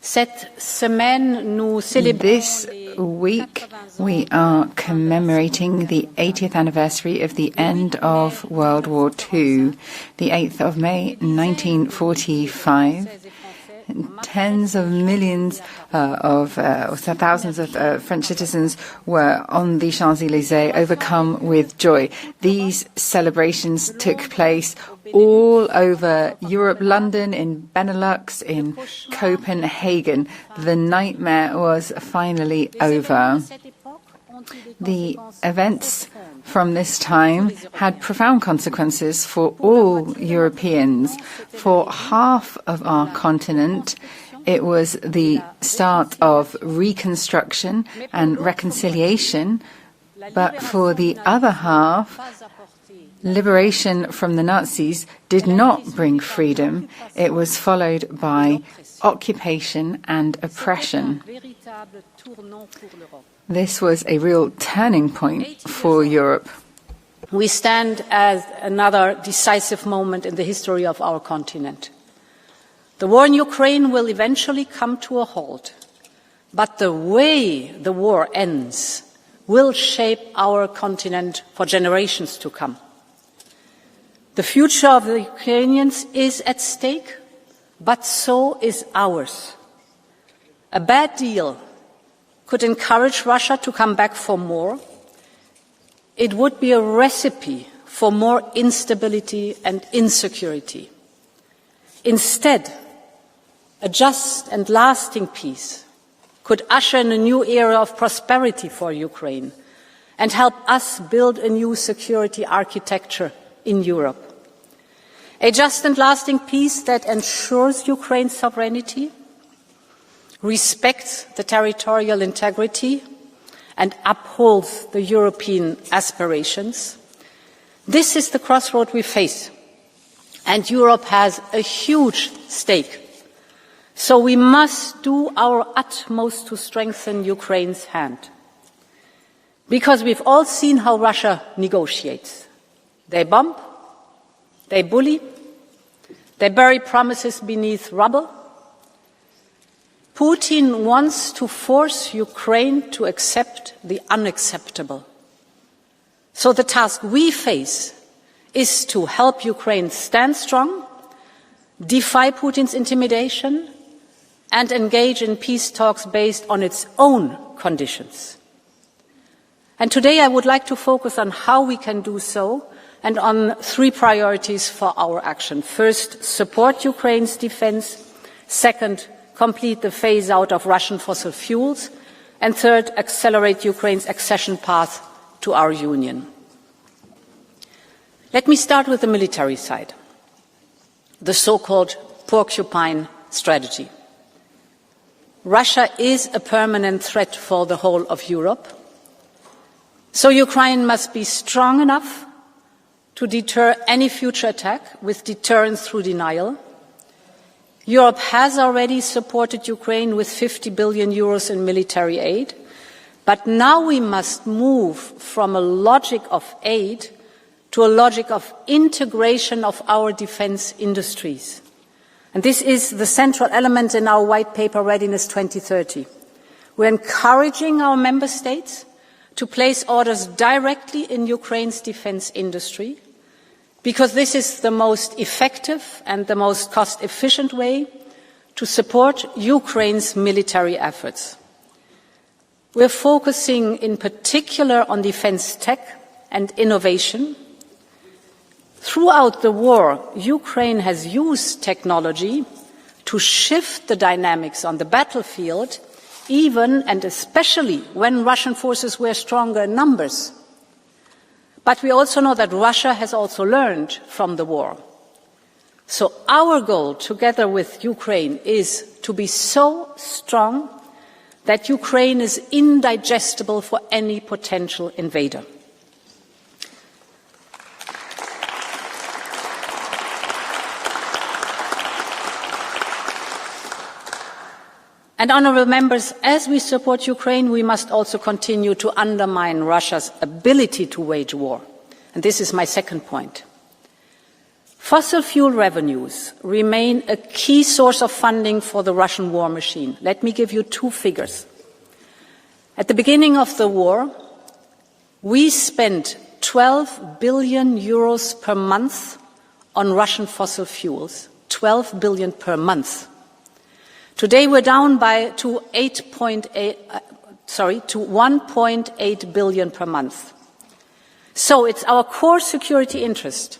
This week, we are commemorating the 80th anniversary of the end of World War II, the 8th of May, 1945. Tens of millions thousands of French citizens were on the Champs-Élysées, overcome with joy. These celebrations took place all over Europe, London, in Benelux, in Copenhagen. The nightmare was finally over. The events from this time had profound consequences for all Europeans. For half of our continent, it was the start of reconstruction and reconciliation, but for the other half, liberation from the Nazis did not bring freedom. It was followed by occupation and oppression. This was a real turning point for Europe. We stand at another decisive moment in the history of our continent. The war in Ukraine will eventually come to a halt, but the way the war ends will shape our continent for generations to come. The future of the Ukrainians is at stake, but so is ours. A bad deal could encourage Russia to come back for more. It would be a recipe for more instability and insecurity. Instead, a just and lasting peace could usher in a new era of prosperity for Ukraine and help us build a new security architecture in Europe. A just and lasting peace that ensures Ukraine's sovereignty, respects the territorial integrity, and upholds the European aspirations. This is the crossroad we face, and Europe has a huge stake. So we must do our utmost to strengthen Ukraine's hand. Because we've all seen how Russia negotiates. They bomb, they bully, they bury promises beneath rubble. Putin wants to force Ukraine to accept the unacceptable. So the task we face is to help Ukraine stand strong, defy Putin's intimidation, and engage in peace talks based on its own conditions. And today I would like to focus on how we can do so and on three priorities for our action. First, support Ukraine's defense. Second, complete the phase-out of Russian fossil fuels. And third, accelerate Ukraine's accession path to our Union. Let me start with the military side, the so-called porcupine strategy. Russia is a permanent threat for the whole of Europe, so Ukraine must be strong enough to deter any future attack with deterrence through denial. Europe has already supported Ukraine with 50 billion euros in military aid, but now we must move from a logic of aid to a logic of integration of our defense industries. And this is the central element in our white paper Readiness 2030. We're encouraging our member states to place orders directly in Ukraine's defense industry, because this is the most effective and the most cost-efficient way to support Ukraine's military efforts. We're focusing in particular on defense tech and innovation. Throughout the war, Ukraine has used technology to shift the dynamics on the battlefield, even and especially when Russian forces were stronger in numbers. But we also know that Russia has also learned from the war. So our goal, together with Ukraine, is to be so strong that Ukraine is indigestible for any potential invader. And honourable members, as we support Ukraine, we must also continue to undermine Russia's ability to wage war. And this is my second point. Fossil fuel revenues remain a key source of funding for the Russian war machine. Let me give you two figures. At the beginning of the war, we spent 12 billion euros per month on Russian fossil fuels. 12 billion per month. Today we're down to 1.8 billion per month. So it's our core security interest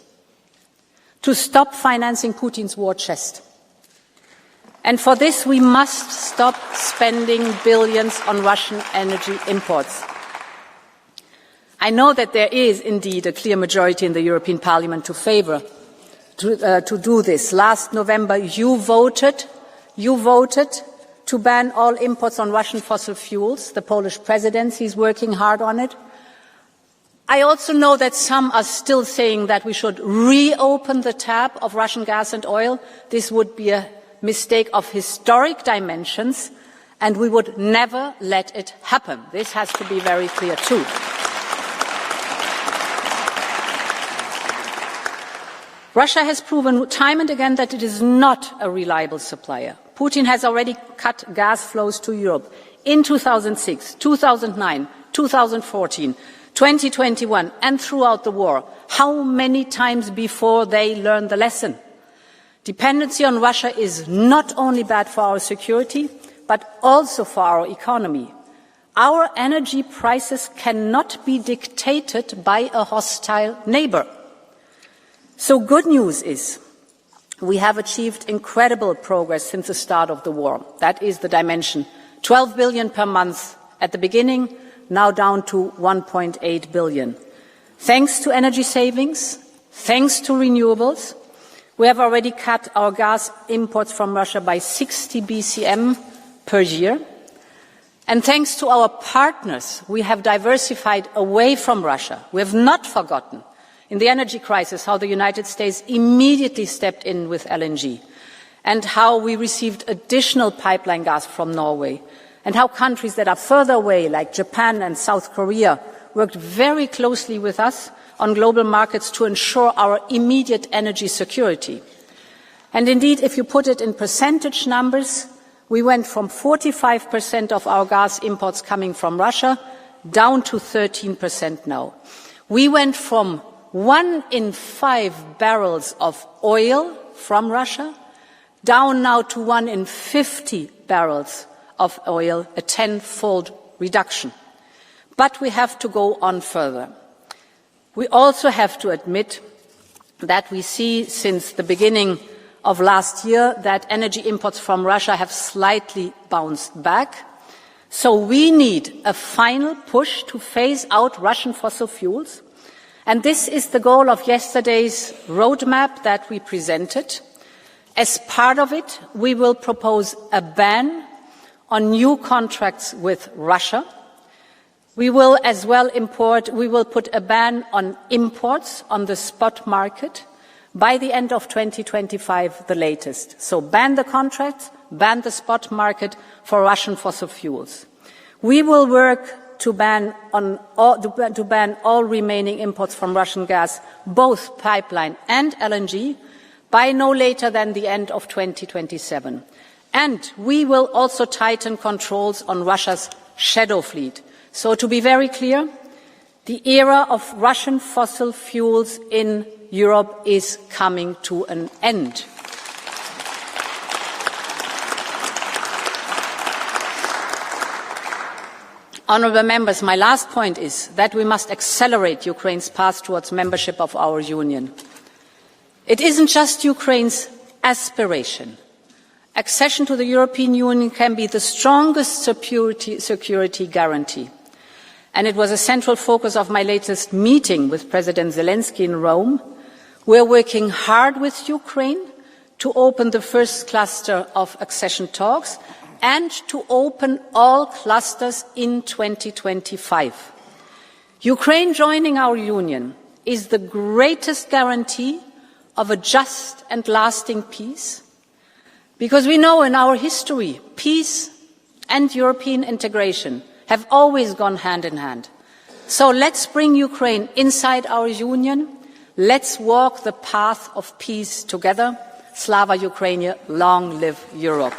to stop financing Putin's war chest. And for this we must stop spending billions on Russian energy imports. I know that there is indeed a clear majority in the European Parliament to favour to do this. Last November you voted to ban all imports on Russian fossil fuels. The Polish presidency is working hard on it. I also know that some are still saying that we should reopen the tap of Russian gas and oil. This would be a mistake of historic dimensions, and we would never let it happen. This has to be very clear too. Russia has proven time and again that it is not a reliable supplier. Putin has already cut gas flows to Europe in 2006, 2009, 2014, 2021 and throughout the war. How many times before they learned the lesson? Dependency on Russia is not only bad for our security, but also for our economy. Our energy prices cannot be dictated by a hostile neighbour. So good news is we have achieved incredible progress since the start of the war. That is the dimension. 12 billion per month at the beginning, now down to 1.8 billion. Thanks to energy savings, thanks to renewables, we have already cut our gas imports from Russia by 60 BCM per year. And thanks to our partners, we have diversified away from Russia. We have not forgotten in the energy crisis how the United States immediately stepped in with LNG, and how we received additional pipeline gas from Norway, and how countries that are further away, like Japan and South Korea, worked very closely with us on global markets to ensure our immediate energy security. And indeed, if you put it in percentage numbers, we went from 45% of our gas imports coming from Russia down to 13% now. We went from 1 in 5 barrels of oil from Russia down now to 1 in 50 barrels of oil, a 10-fold reduction. But we have to go on further. We also have to admit that we see since the beginning of last year that energy imports from Russia have slightly bounced back. So we need a final push to phase out Russian fossil fuels. And this is the goal of yesterday's roadmap that we presented. As part of it, we will propose a ban on new contracts with Russia. We will as well put a ban on imports on the spot market by the end of 2025, the latest. So ban the contracts, ban the spot market for Russian fossil fuels. We will work to ban all remaining imports from Russian gas, both pipeline and LNG, by no later than the end of 2027. And we will also tighten controls on Russia's shadow fleet. So to be very clear, the era of Russian fossil fuels in Europe is coming to an end. Honourable members, my last point is that we must accelerate Ukraine's path towards membership of our Union. It isn't just Ukraine's aspiration. Accession to the European Union can be the strongest security guarantee. And it was a central focus of my latest meeting with President Zelensky in Rome. We are working hard with Ukraine to open the first cluster of accession talks and to open all clusters in 2025. Ukraine joining our Union is the greatest guarantee of a just and lasting peace, because we know in our history, peace and European integration have always gone hand in hand. So let's bring Ukraine inside our Union. Let's walk the path of peace together. Slava Ukraini, long live Europe.